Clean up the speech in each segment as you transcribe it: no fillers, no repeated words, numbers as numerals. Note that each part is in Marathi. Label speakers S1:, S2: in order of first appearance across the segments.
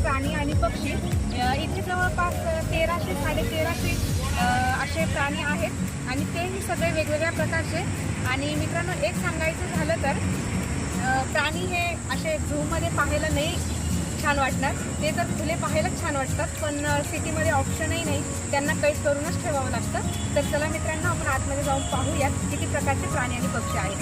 S1: प्राणी आणि पक्षी। इथे जवळपास 1300 1350 असे प्राणी आहेत आणि तेही सगळे वेगवेगळ्या प्रकारचे। आणि मित्रांनो, एक सांगायचं झालं तर प्राणी हे असे झूमध्ये पाहायला नाही छान वाटणार, ते तर फुले पाहायलाच छान वाटतात, पण सिटीमध्ये ऑप्शनही नाही, त्यांना कैद करूनच ठेवावं लागतं। तर चला मित्रांनो, आपण आतमध्ये जाऊन पाहूयात किती प्रकारचे प्राणी आणि पक्षी आहेत।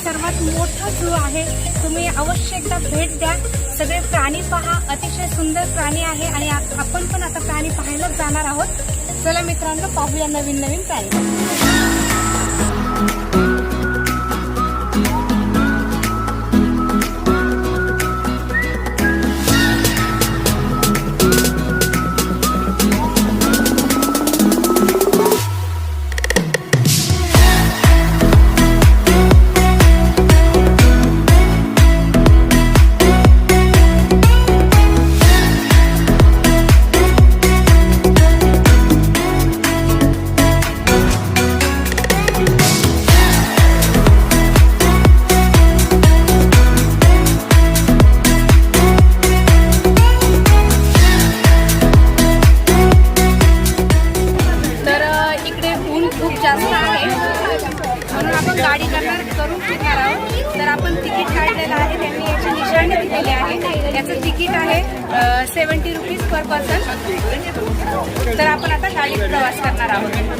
S1: सर्वात मोठा झू आहे, तुम्ही अवश्य एकदा भेट द्या। सगळे प्राणी पहा, अतिशय सुंदर प्राणी आहे आणि आपण पण आता प्राणी पाहायलाच जाणार आहोत। चला मित्रांनो, पाहूया नवीन नवीन प्राणी। जास्त आहे म्हणून आपण गाडी करून फिरणार आहोत। तर आपण तिकीट काढलेलं आहे, त्यांनी याची निशाणी दिलेली आहे। याचं तिकीट आहे 70 रुपीज पर पर्सन। तर आपण आता गाडीत प्रवास करणार आहोत।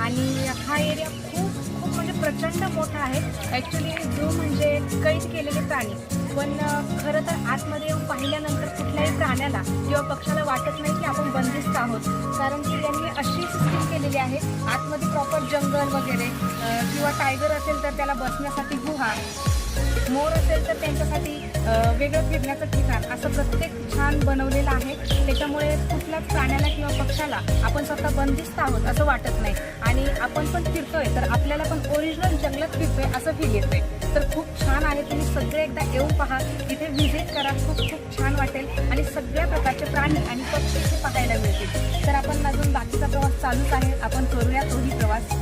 S1: आणि हा एरिया खूप खूप म्हणजे प्रचंड मोठा आहे. ॲक्च्युली झू म्हणजे कैद केलेले प्राणी, पण खरं तर आतमध्ये येऊन पाहिल्यानंतर कुठल्याही प्राण्याला किंवा पक्षाला वाटत नाही की आपण बंदिस्त आहोत, कारण की यांनी अशी सिस्टीम केलेली आहे. आतमध्ये प्रॉपर जंगल वगैरे, किंवा टायगर असेल तर त्याला बसण्यासाठी गुहा, मोर असेल तर त्यांच्यासाठी वेगळं फिरण्याचं ठिकाण, असं प्रत्येक छान बनवलेलं आहे. त्याच्यामुळे कुठल्याच प्राण्याला किंवा पक्षाला आपण स्वतः बंदिस्त आहोत असं वाटत नाही. आणि आपण पण फिरतोय तर आपल्याला पण ओरिजिनल जंगलात फिरतोय असं फील येतंय. तर खूप छान आहे. तुम्ही सगळे एकदा येऊन पहा, इथे व्हिजिट करा, खूप खूप छान वाटेल. आणि सगळ्या प्रकारचे प्राणी आणि पक्षी इथे पाहायला मिळतील. तर आपण अजून बाकीचा प्रवास चालूच आहे, आपण करूया तोही प्रवास.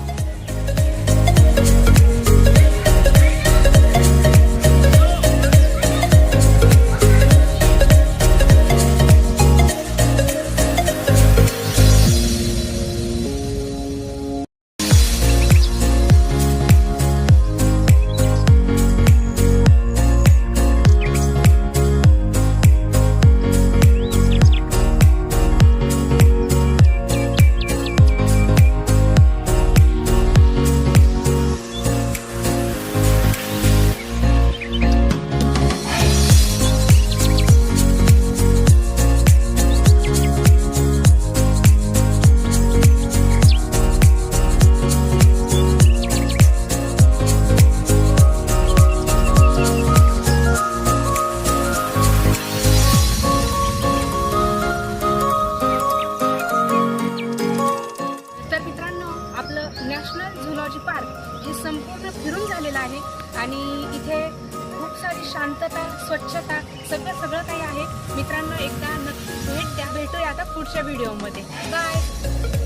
S1: नॅशनल झुलॉजी पार्क हे संपूर्ण फिरून झालेलं आहे. आणि इथे खूप सारी शांतता, स्वच्छता, सगळं काही आहे. मित्रांनो, एकदा नक्की भेट द्या. भेटूया आता पुढच्या व्हिडिओमध्ये. बाय.